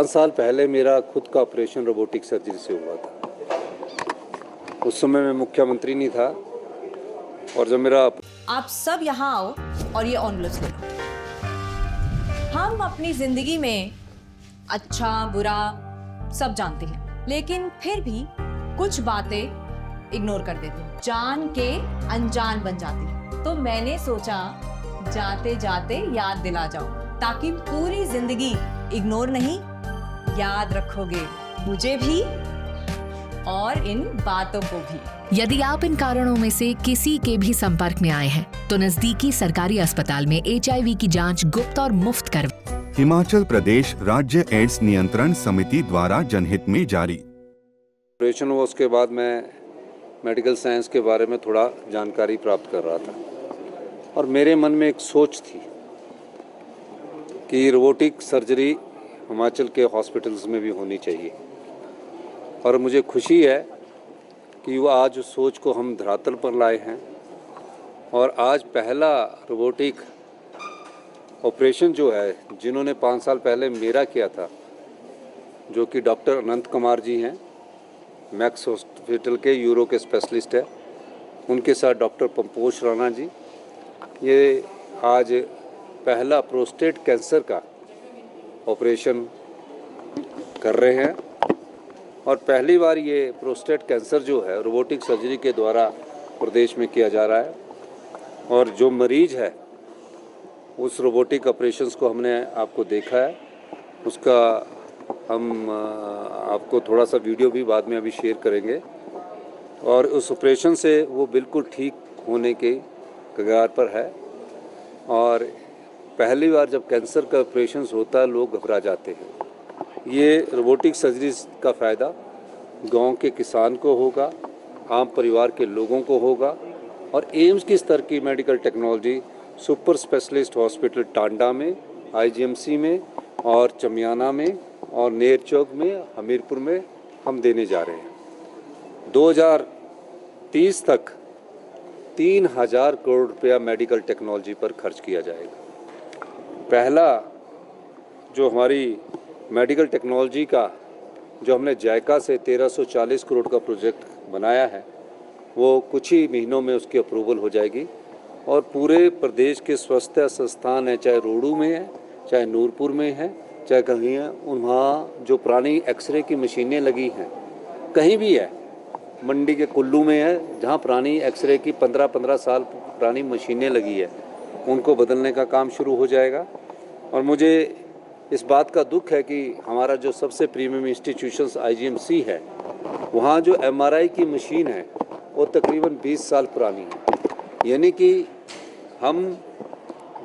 5 साल पहले मेरा खुद का ऑपरेशन रोबोटिक सर्जरी से हुआ था। उस समय मैं मुख्यमंत्री नहीं था और जब मेरा आप सब यहाँ आओ और ये ऑनलस ले लो। हम अपनी जिंदगी में अच्छा बुरा सब जानते हैं, लेकिन फिर भी कुछ बातें इग्नोर कर देते हैं, जान के अनजान बन जाती हैं। तो मैंने सोचा जाते जाते याद दिला जाओ, ताकि पूरी जिंदगी इग्नोर नहीं, याद रखोगे मुझे भी और इन बातों को भी। यदि आप इन कारणों में से किसी के भी संपर्क में आए हैं तो नजदीकी सरकारी अस्पताल में HIV की जांच गुप्त और मुफ्त कर। हिमाचल प्रदेश राज्य एड्स नियंत्रण समिति द्वारा जनहित में जारी। ऑपरेशन हुआ उसके बाद मैं मेडिकल साइंस के बारे में थोड़ा जानकारी प्राप्त कर रहा था और मेरे मन में एक सोच थी कि रोबोटिक सर्जरी हिमाचल के हॉस्पिटल्स में भी होनी चाहिए। और मुझे खुशी है कि वो आज उस सोच को हम धरातल पर लाए हैं और आज पहला रोबोटिक ऑपरेशन जो है, जिन्होंने 5 साल पहले मेरा किया था, जो कि डॉक्टर अनंत कुमार जी हैं, मैक्स हॉस्पिटल के यूरो के स्पेशलिस्ट है, उनके साथ डॉक्टर पंपोश राणा जी, ये आज पहला प्रोस्टेट कैंसर का ऑपरेशन कर रहे हैं। और पहली बार ये प्रोस्टेट कैंसर जो है रोबोटिक सर्जरी के द्वारा प्रदेश में किया जा रहा है। और जो मरीज है उस रोबोटिक ऑपरेशंस को हमने आपको देखा है, उसका हम आपको थोड़ा सा वीडियो भी बाद में अभी शेयर करेंगे। और उस ऑपरेशन से वो बिल्कुल ठीक होने के कगार पर है। और पहली बार जब कैंसर का ऑपरेशन होता है लोग घबरा जाते हैं। ये रोबोटिक सर्जरी का फ़ायदा गांव के किसान को होगा, आम परिवार के लोगों को होगा। और एम्स की स्तर की medical technology super specialist hospital Tanda में, IGMC में और चमियाना में और नेरचौक में, हमीरपुर में हम देने जा रहे हैं। 2030 तक 3000 करोड़ रुपया मेडिकल टेक्नोलॉजी पर खर्च किया जाएगा। पहला जो हमारी मेडिकल टेक्नोलॉजी का जो हमने जायका से 1340 करोड़ का प्रोजेक्ट बनाया है, वो कुछ ही महीनों में उसकी अप्रूवल हो जाएगी। और पूरे प्रदेश के स्वास्थ्य संस्थान है, चाहे रोडू में है, चाहे नूरपुर में है, चाहे कहीं है, वहाँ जो पुरानी एक्सरे की मशीनें लगी हैं, कहीं भी है, मंडी के कुल्लू में है जहाँ पुरानी एक्सरे की 15-15 साल पुरानी मशीनें लगी है, उनको बदलने का काम शुरू हो जाएगा। और मुझे इस बात का दुख है कि हमारा जो सबसे प्रीमियम इंस्टीट्यूशंस IGMC है, वहाँ जो MRI की मशीन है वो तकरीबन 20 साल पुरानी है। यानी कि हम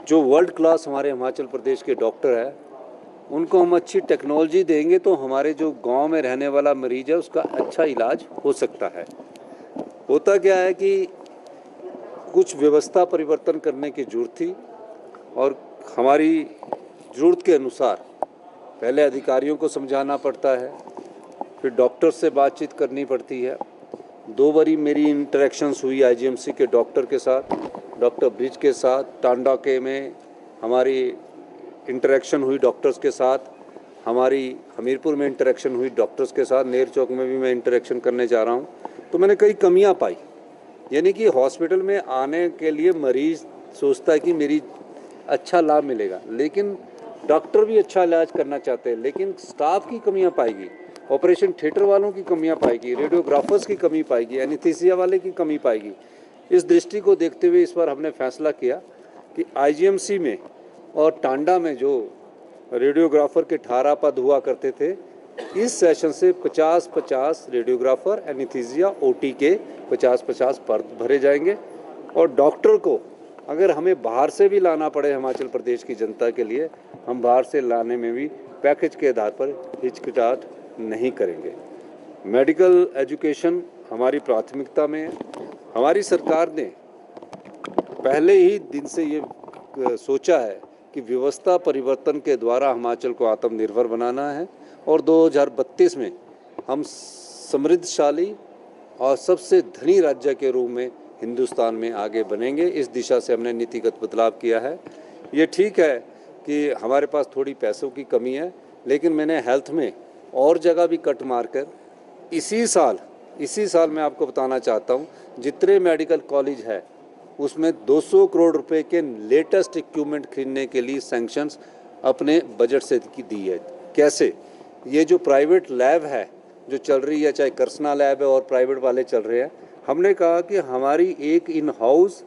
जो वर्ल्ड क्लास हमारे हिमाचल प्रदेश के डॉक्टर हैं, उनको हम अच्छी टेक्नोलॉजी देंगे तो हमारे जो गांव में रहने वाला मरीज है उसका अच्छा इलाज हो सकता है। होता क्या है कि कुछ व्यवस्था परिवर्तन करने की ज़रूरत थी और हमारी ज़रूरत के अनुसार पहले अधिकारियों को समझाना पड़ता है, फिर डॉक्टर से बातचीत करनी पड़ती है। 2 बारी मेरी इंटरेक्शंस हुई IGMC के डॉक्टर के साथ, डॉक्टर ब्रिज के साथ, टांडा के में हमारी इंटरेक्शन हुई डॉक्टर्स के साथ, हमारी हमीरपुर में इंटरेक्शन हुई डॉक्टर्स के साथ, नेरचौक में भी मैं इंटरेक्शन करने जा रहा हूँ। तो मैंने कई कमियाँ पाई। यानी कि हॉस्पिटल में आने के लिए मरीज़ सोचता है कि मेरी अच्छा लाभ मिलेगा, लेकिन डॉक्टर भी अच्छा इलाज करना चाहते हैं, लेकिन स्टाफ की कमियाँ पाएगी, ऑपरेशन थिएटर वालों की कमियाँ पाएगी, रेडियोग्राफर्स की कमी पाएगी, एनेस्थीसिया वाले की कमी पाएगी। इस दृष्टि को देखते हुए इस बार हमने फैसला किया कि IGMC में और टांडा में जो रेडियोग्राफर के 18 पद हुआ करते थे, इस सेशन से 50-50 रेडियोग्राफर, एनेस्थीसिया, OT के 50-50 पद भरे जाएंगे। और डॉक्टर को अगर हमें बाहर से भी लाना पड़े हिमाचल प्रदेश की जनता के लिए, हम बाहर से लाने में भी पैकेज के आधार पर हिचकिचाहट नहीं करेंगे। मेडिकल एजुकेशन हमारी प्राथमिकता में है। हमारी सरकार ने पहले ही दिन से ये सोचा है कि व्यवस्था परिवर्तन के द्वारा हिमाचल को आत्मनिर्भर बनाना है और 2032 में हम समृद्धशाली और सबसे धनी राज्य के रूप में हिंदुस्तान में आगे बनेंगे। इस दिशा से हमने नीतिगत बदलाव किया है। ये ठीक है कि हमारे पास थोड़ी पैसों की कमी है, लेकिन मैंने हेल्थ में और जगह भी कट मारकर इसी साल मैं आपको बताना चाहता हूँ, जितने मेडिकल कॉलेज है उसमें 200 करोड़ रुपए के लेटेस्ट इक्विपमेंट खरीदने के लिए सैंक्शंस अपने बजट से दी है। कैसे? ये जो प्राइवेट लैब है जो चल रही है, चाहे करसना लैब है और प्राइवेट वाले चल रहे हैं, हमने कहा कि हमारी एक इन हाउस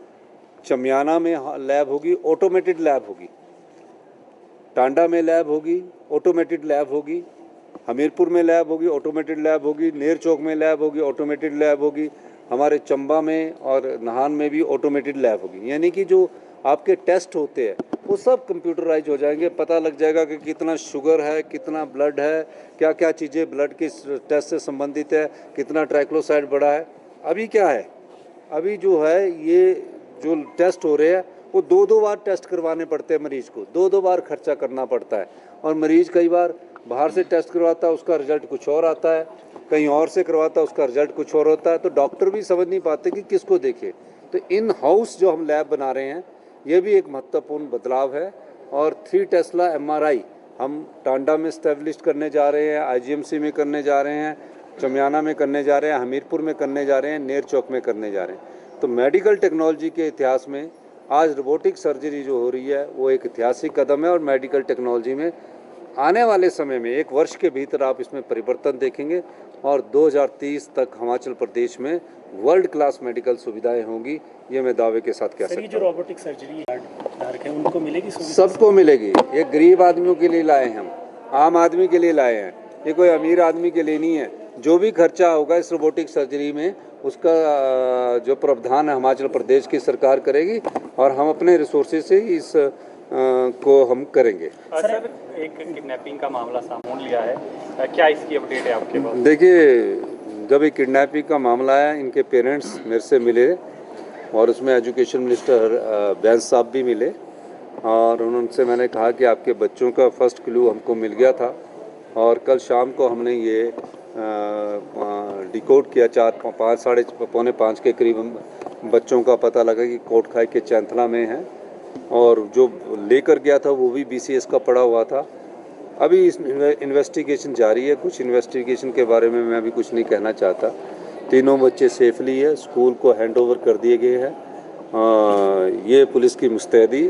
चमियाना में लैब होगी, ऑटोमेटेड लैब होगी, टांडा में लैब होगी, ऑटोमेटेड लैब होगी, हमीरपुर में लैब होगी, ऑटोमेटेड लैब होगी, नेर चौक में लैब होगी, ऑटोमेटेड लैब होगी, हमारे चंबा में और नाहन में भी ऑटोमेटेड लैब होगी। यानी कि जो आपके टेस्ट होते हैं वो सब कंप्यूटराइज हो जाएंगे। पता लग जाएगा कि कितना शुगर है, कितना ब्लड है, क्या क्या चीज़ें ब्लड के टेस्ट से संबंधित है, कितना ट्राइक्लोसाइड बढ़ा है। अभी क्या है, अभी जो है ये जो टेस्ट हो रहे हैं वो 2-2 बार टेस्ट करवाने पड़ते हैं मरीज़ को, 2-2 बार खर्चा करना पड़ता है। और मरीज़ कई बार बाहर से टेस्ट करवाता है, उसका रिजल्ट कुछ और आता है, कहीं और से करवाता है, उसका रिजल्ट कुछ और होता है। तो डॉक्टर भी समझ नहीं पाते कि किसको देखे। तो इन हाउस जो हम लैब बना रहे हैं ये भी एक महत्वपूर्ण बदलाव है। और 3 टेस्ला MRI हम टांडा में स्टैब्लिश करने जा रहे हैं, IGMC में करने जा रहे हैं, चमियाना में करने जा रहे हैं, हमीरपुर में करने जा रहे हैं, नेर चौक में करने जा रहे हैं। तो मेडिकल टेक्नोलॉजी के इतिहास में आज रोबोटिक सर्जरी जो हो रही है वो एक ऐतिहासिक कदम है। और मेडिकल टेक्नोलॉजी में आने वाले समय में 1 वर्ष के भीतर आप इसमें परिवर्तन देखेंगे और 2030 तक हिमाचल प्रदेश में वर्ल्ड क्लास मेडिकल सुविधाएं होंगी। ये मैं दावे के साथ कह सकता हूँ। जो रोबोटिक सर्जरी धारक है उनको मिलेगी सुविधा? सबको मिलेगी। ये गरीब आदमियों के लिए लाए हैं हम, आम आदमी के लिए लाए हैं, ये कोई अमीर आदमी के लिए नहीं है। जो भी खर्चा होगा इस रोबोटिक सर्जरी में उसका जो प्रावधान है हिमाचल प्रदेश की सरकार करेगी और हम अपने रिसोर्सेज से इस को हम करेंगे। सर, एक किडनैपिंग का मामला सामने लिया है, क्या इसकी अपडेट है आपके पास? देखिए, जब एक किडनैपिंग का मामला है, इनके पेरेंट्स मेरे से मिले और उसमें एजुकेशन मिनिस्टर बैंस साहब भी मिले और उनसे मैंने कहा कि आपके बच्चों का फर्स्ट क्लू हमको मिल गया था और कल शाम को हमने ये डिकोड किया। 4-5 के करीब बच्चों का पता लगा कि कोटखाई के चैंथला में है और जो लेकर गया था वो भी BCS का पड़ा हुआ था। अभी इस इन्वेस्टिगेशन जारी है। कुछ इन्वेस्टिगेशन के बारे में मैं अभी कुछ नहीं कहना चाहता। तीनों बच्चे सेफली है, स्कूल को हैंडओवर कर दिए गए हैं। ये पुलिस की मुस्तैदी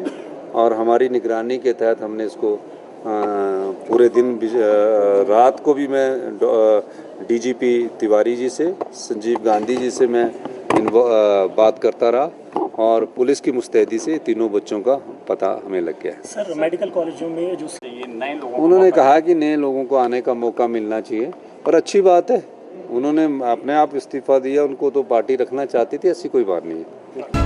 और हमारी निगरानी के तहत हमने इसको पूरे दिन रात को भी मैं DGP तिवारी जी से, संजीव गांधी जी से मैं बात करता रहा और पुलिस की मुस्तैदी से तीनों बच्चों का पता हमें लग गया है। सर, मेडिकल कॉलेजों में जो ये नए लोगों उन्होंने कहा कि नए लोगों को आने का मौका मिलना चाहिए और अच्छी बात है। उन्होंने अपने आप इस्तीफा दिया, उनको तो पार्टी रखना चाहती थी, ऐसी कोई बात नहीं है।